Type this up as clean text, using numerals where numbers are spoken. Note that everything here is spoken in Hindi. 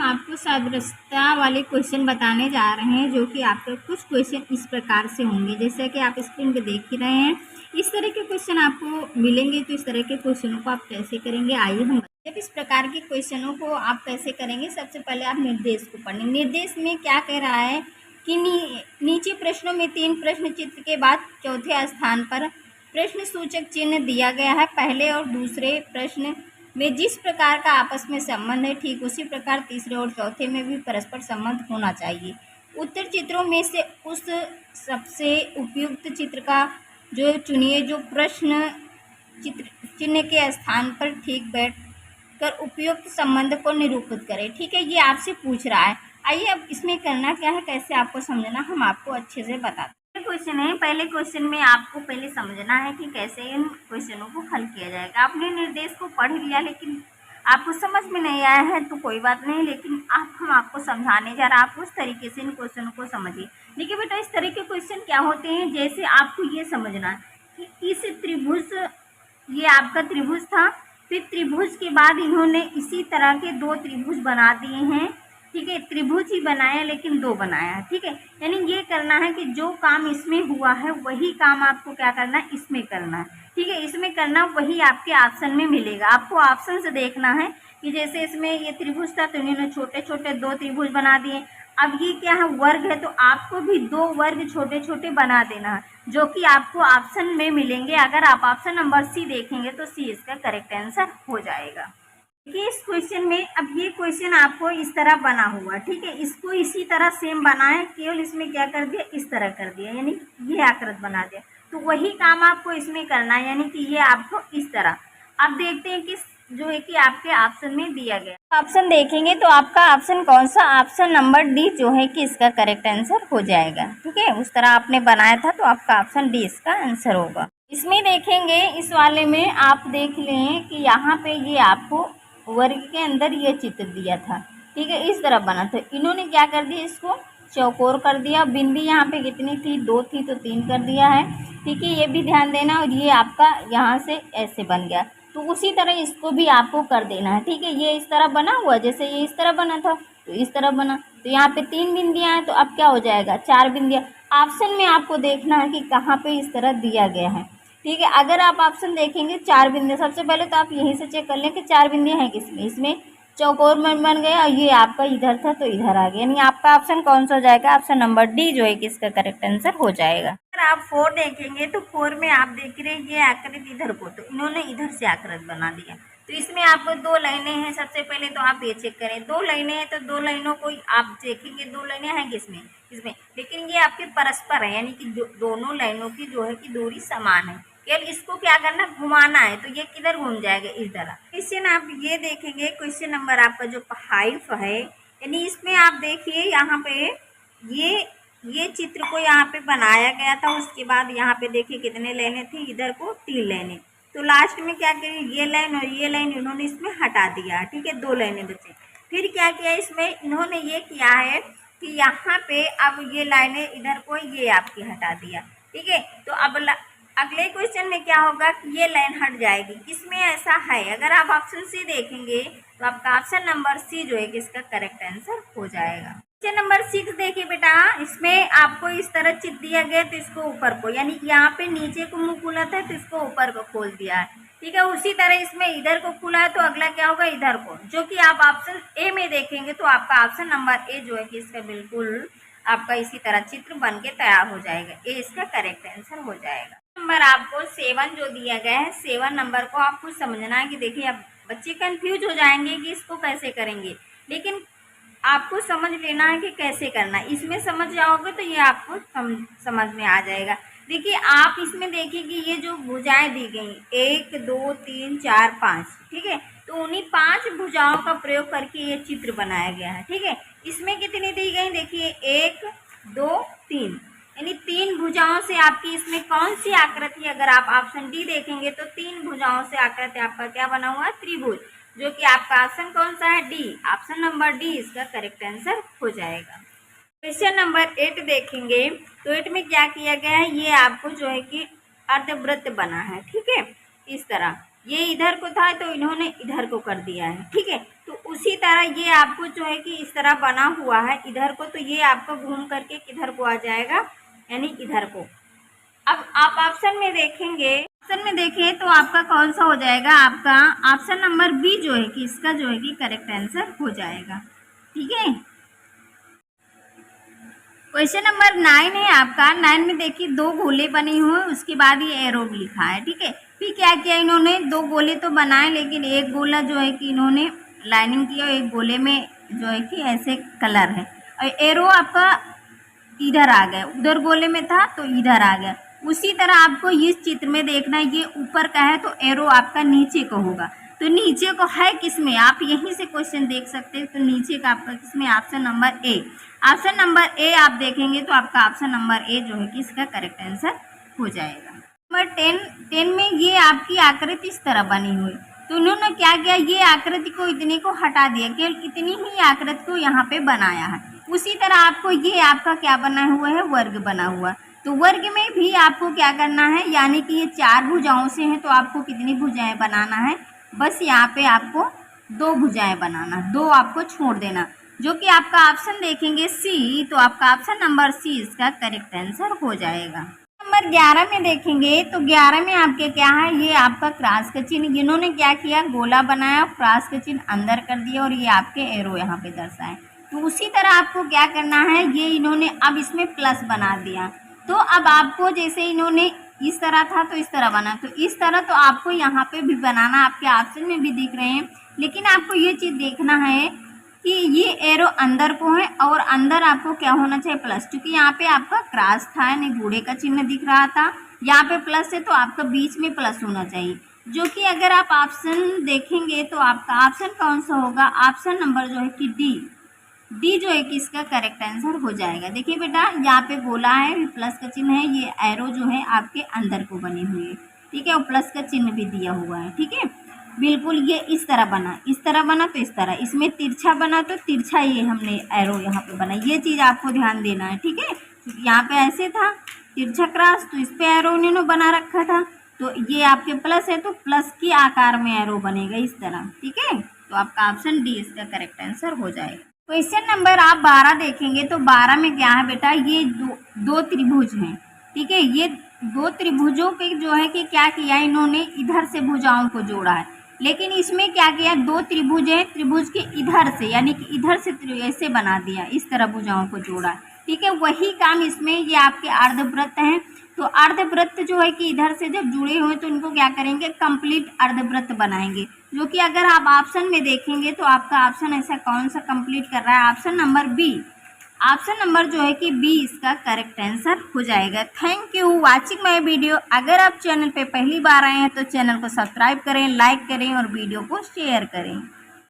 हम आपको सादृश्यता वाले क्वेश्चन बताने जा रहे हैं, जो कि आपके कुछ क्वेश्चन इस प्रकार से होंगे, जैसे कि आप स्क्रीन पे देख ही रहे हैं। इस तरह के क्वेश्चन आपको मिलेंगे, तो इस तरह के क्वेश्चनों को आप कैसे करेंगे, आइए हम जब इस प्रकार के क्वेश्चनों को आप कैसे करेंगे। सबसे पहले आप निर्देश को पढ़ें। निर्देश में क्या कह रहा है कि नीचे प्रश्नों में 3 प्रश्न चित्र के बाद चौथे स्थान पर प्रश्न सूचक चिन्ह दिया गया है। पहले और दूसरे प्रश्न में जिस प्रकार का आपस में संबंध है, ठीक उसी प्रकार तीसरे और चौथे में भी परस्पर संबंध होना चाहिए। उत्तर चित्रों में से उस सबसे उपयुक्त चित्र का जो चुनिए जो प्रश्न चित्र चिन्ह के स्थान पर ठीक बैठ कर उपयुक्त संबंध को निरूपित करे। ठीक है, ये आपसे पूछ रहा है। आइए अब इसमें करना क्या है, कैसे आपको समझना, हम आपको अच्छे से बताते हैं। क्वेश्चन है, पहले क्वेश्चन में आपको पहले समझना है कि कैसे इन क्वेश्चनों को हल किया जाएगा। आपने निर्देश को पढ़ लिया, लेकिन आपको समझ में नहीं आया है तो कोई बात नहीं, लेकिन हम आपको समझाने जा रहे हैं। आप उस तरीके से इन क्वेश्चनों को समझिए। देखिए बेटा, इस तरह के क्वेश्चन क्या होते हैं, जैसे आपको ये समझना है कि इस त्रिभुज, ये आपका त्रिभुज था, फिर त्रिभुज के बाद इन्होंने इसी तरह के 2 त्रिभुज बना दिए हैं। ठीक है, त्रिभुज ही बनाया लेकिन 2 बनाया है। ठीक है, यानी ये करना है कि जो काम इसमें हुआ है वही काम आपको क्या करना है, इसमें करना है। ठीक है, इसमें करना वही आपके ऑप्शन में मिलेगा। आपको ऑप्शन से देखना है कि जैसे इसमें ये त्रिभुज था तो इन्होंने छोटे छोटे 2 त्रिभुज बना दिए। अब ये क्या है, वर्ग है, तो आपको भी 2 वर्ग छोटे छोटे बना देना है, जो कि आपको ऑप्शन में मिलेंगे। अगर आप ऑप्शन नंबर सी देखेंगे तो सी इसका करेक्ट आंसर हो जाएगा। देखिए इस क्वेश्चन में, अब ये क्वेश्चन आपको इस तरह बना हुआ, ठीक है, इसको इसी तरह सेम बनाए, केवल इसमें क्या कर दिया, इस तरह कर दिया, यानी ये आकृत बना दिया। तो वही काम आपको इसमें करना है, यानी कि ये आपको इस तरह। अब देखते हैं कि जो है कि आपके ऑप्शन में दिया गया ऑप्शन देखेंगे तो आपका ऑप्शन कौन सा, ऑप्शन नंबर डी जो है कि इसका करेक्ट आंसर हो जाएगा। ठीक है, उस तरह आपने बनाया था तो आपका ऑप्शन डी इसका आंसर होगा। इसमें देखेंगे, इस वाले में आप देख लें कि यहाँ पे ये आपको वर्ग के अंदर ये चित्र दिया था। ठीक है, इस तरह बना था, इन्होंने क्या कर दिया, इसको चौकोर कर दिया। बिंदी यहाँ पे कितनी थी, 2 थी, तो 3 कर दिया है। ठीक है, ये भी ध्यान देना। और ये आपका यहाँ से ऐसे बन गया, तो उसी तरह इसको भी आपको कर देना है। ठीक है, ये इस तरह बना हुआ, जैसे ये इस तरह बना था तो इस तरह बना, तो यहाँ पे 3 बिंदियाँ हैं, तो अब क्या हो जाएगा, 4 बिंदियाँ। ऑप्शन में आपको देखना है कि कहाँ पे इस तरह दिया गया है। ठीक है, अगर आप ऑप्शन देखेंगे 4 बिंदियाँ, सबसे पहले तो आप यहीं से चेक कर लें कि 4 बिंदियाँ हैं किसमें, इसमें चौकोर में बन गया, और ये आपका इधर था तो इधर आ गया, यानी आपका ऑप्शन कौन सा हो जाएगा, ऑप्शन नंबर डी जो है कि इसका करेक्ट आंसर हो जाएगा। अगर आप 4 देखेंगे तो 4 में आप देख रहे हैं ये आकृत इधर को, तो इन्होंने इधर से आकृत बना दिया। तो इसमें आपको 2 लाइनें हैं। सबसे पहले तो आप ये चेक करें, 2 लाइनें हैं तो 2 लाइनों को आप देखेंगे, 2 लाइनें हैं किसमें, इसमें, लेकिन ये आपके परस्पर है, यानी कि दोनों लाइनों की जो है कि दूरी समान है। केवल इसको क्या करना, घुमाना है, तो ये किधर घूम जाएगा, इस तरह। क्वेश्चन आप ये देखेंगे, क्वेश्चन नंबर आपका जो 5 है, यानी इसमें आप देखिए यहाँ पे ये चित्र को यहाँ पे बनाया गया था। उसके बाद यहाँ पे देखिए कितने लाइनें थी, इधर को 3 लाइनें, तो लास्ट में क्या करें, ये लाइन और ये लाइन इन्होंने इसमें हटा दिया। ठीक है, 2 लाइनें बचे। फिर क्या किया, इसमें इन्होंने ये किया है कि यहाँ पे अब ये लाइनें इधर को ये आपकी हटा दिया। ठीक है, तो अब अगले क्वेश्चन में क्या होगा कि ये लाइन हट जाएगी। किसमें ऐसा है, अगर आप ऑप्शन सी देखेंगे तो आपका ऑप्शन नंबर सी जो है कि इसका करेक्ट आंसर हो जाएगा। क्वेश्चन नंबर 6 देखिए बेटा, इसमें आपको इस तरह चित्र दिया गया, तो इसको ऊपर को, यानी यहाँ पे नीचे को मुंह खुला था तो इसको ऊपर को खोल दिया है। ठीक है, उसी तरह इसमें इधर को खुला है तो अगला क्या होगा, इधर को, जो कि आप ऑप्शन ए में देखेंगे तो आपका ऑप्शन नंबर ए जो है कि इसका बिल्कुल आपका इसी तरह चित्र बन के तैयार हो जाएगा। ए इसका करेक्ट आंसर हो जाएगा। नंबर आपको 7 जो दिया गया है, 7 नंबर को आपको समझना है कि देखिए अब बच्चे कंफ्यूज हो जाएंगे कि इसको कैसे करेंगे, लेकिन आपको समझ लेना है कि कैसे करना है। इसमें समझ जाओगे तो ये आपको समझ में आ जाएगा। देखिए आप इसमें देखिए कि ये जो भुजाएं दी गई 1 2 3 4 5, ठीक है, तो उन्हीं 5 भुजाओं का प्रयोग करके ये चित्र बनाया गया है। ठीक है, इसमें कितनी दी गई, देखिए 1 2 3, यानी 3 भुजाओं से आपकी इसमें कौन सी आकृति, अगर आप ऑप्शन डी देखेंगे तो 3 भुजाओं से आकृति आपका क्या बना हुआ है, त्रिभुज, जो कि आपका ऑप्शन कौन सा है, डी, ऑप्शन नंबर डी इसका करेक्ट आंसर हो जाएगा। क्वेश्चन नंबर 8 देखेंगे तो 8 में क्या किया गया है, ये आपको जो है कि अर्धवृत्त बना है। ठीक है, इस तरह ये इधर को था तो इन्होंने इधर को कर दिया है। ठीक है, तो उसी तरह ये आपको जो है कि इस तरह बना हुआ है इधर को, तो ये आपको घूम करके किधर को आ जाएगा, यानी इधर को। अब आप ऑप्शन में देखेंगे, ऑप्शन में देखें तो आपका कौन सा हो जाएगा, आपका ऑप्शन नंबर बी जो है कि इसका जो है कि करेक्ट आंसर हो जाएगा। ठीक है, क्वेश्चन नंबर 9 है आपका। 9 में देखिए दो गोले बने हुए, उसके बाद ये एरो भी लिखा है। ठीक है, फिर क्या किया इन्होंने, दो गोले तो बनाए लेकिन एक गोला जो है कि इन्होंने लाइनिंग किया, एक गोले में जो है कि ऐसे कलर है, और एरो आपका इधर आ गया, उधर गोले में था तो इधर आ गया। उसी तरह आपको इस चित्र में देखना है, ये ऊपर का है तो एरो आपका नीचे को होगा, तो नीचे को है किसमें, आप यहीं से क्वेश्चन देख सकते हैं। तो नीचे का आपका किसमें, option number A. Option number A आप देखेंगे तो आपका ऑप्शन नंबर ए जो है कि इसका करेक्ट आंसर हो जाएगा। नंबर 10 में ये आपकी आकृति इस तरह बनी हुई, तो उन्होंने क्या किया, ये आकृति को इतने को हटा दिया, केवल इतनी ही आकृति को यहाँ पे बनाया है। उसी तरह आपको ये आपका क्या बना हुआ है, वर्ग बना हुआ। तो वर्ग में भी आपको क्या करना है, यानी कि ये 4 भुजाओं से है, तो आपको कितनी भुजाएं बनाना है, बस यहाँ पे आपको 2 भुजाएं बनाना, 2 आपको छोड़ देना, जो कि आपका ऑप्शन देखेंगे सी, तो आपका ऑप्शन नंबर सी इसका करेक्ट आंसर हो जाएगा। नंबर 11 में देखेंगे तो 11 में आपके क्या है, ये आपका क्रॉस का चिन्ह, इन्होंने क्या किया, गोला बनाया, क्रॉस का चिन्ह अंदर कर दिया और ये आपके एरो यहाँ पे दर्शाए। तो उसी तरह आपको क्या करना है, ये इन्होंने अब इसमें प्लस बना दिया, तो अब आपको जैसे इन्होंने इस तरह था तो इस तरह बना, तो इस तरह तो आपको यहाँ पे भी बनाना, आपके ऑप्शन में भी दिख रहे हैं। लेकिन आपको ये चीज़ देखना है कि ये एरो अंदर को है और अंदर आपको क्या होना चाहिए, प्लस, क्योंकि यहाँ पे आपका क्रॉस था यानी घोड़े का चिन्ह दिख रहा था, यहाँ पे प्लस है तो आपका बीच में प्लस होना चाहिए, जो कि अगर आप ऑप्शन देखेंगे तो आपका ऑप्शन कौन सा होगा, ऑप्शन नंबर जो है कि डी जो है कि इसका करेक्ट आंसर हो जाएगा। देखिए बेटा, यहाँ पे गोला है, प्लस का चिन्ह है, ये एरो जो है आपके अंदर को बनी हुई है। ठीक है, और प्लस का चिन्ह भी दिया हुआ है। ठीक है, बिल्कुल ये इस तरह बना, इस तरह बना तो इस तरह, इसमें तिरछा बना तो तिरछा ये हमने एरो यहाँ पे बना, ये चीज़ आपको ध्यान देना है। ठीक है, यहाँ पे ऐसे था तिरछा क्रॉस, तो इस पे एरो उन्होंने बना रखा था, तो ये आपके प्लस है तो प्लस के आकार में एरो बनेगा इस तरह। ठीक है, तो आपका ऑप्शन डी इसका करेक्ट आंसर हो जाएगा। क्वेश्चन नंबर आप 12 देखेंगे तो 12 में क्या है बेटा, ये दो त्रिभुज हैं। ठीक है, ये 2 त्रिभुजों के जो है कि क्या किया इन्होंने, इधर से भुजाओं को जोड़ा है, लेकिन इसमें क्या किया, 2 त्रिभुज है, त्रिभुज के इधर से यानी कि इधर से ऐसे बना दिया, इस तरह भुजाओं को जोड़ा। ठीक है, वही काम इसमें, ये आपके अर्धवृत्त हैं, तो अर्धवृत्त जो है कि इधर से जब जुड़े हुए तो इनको क्या करेंगे, कंप्लीट अर्धवृत्त बनाएंगे, जो कि अगर आप ऑप्शन में देखेंगे तो आपका ऑप्शन ऐसा कौन सा कंप्लीट कर रहा है, option number B. Option number जो है कि बी इसका करेक्ट आंसर हो जाएगा। Thank you watching my video. अगर आप चैनल पे पहली बार आए हैं तो चैनल को सब्सक्राइब करें, लाइक करें और वीडियो को शेयर करें।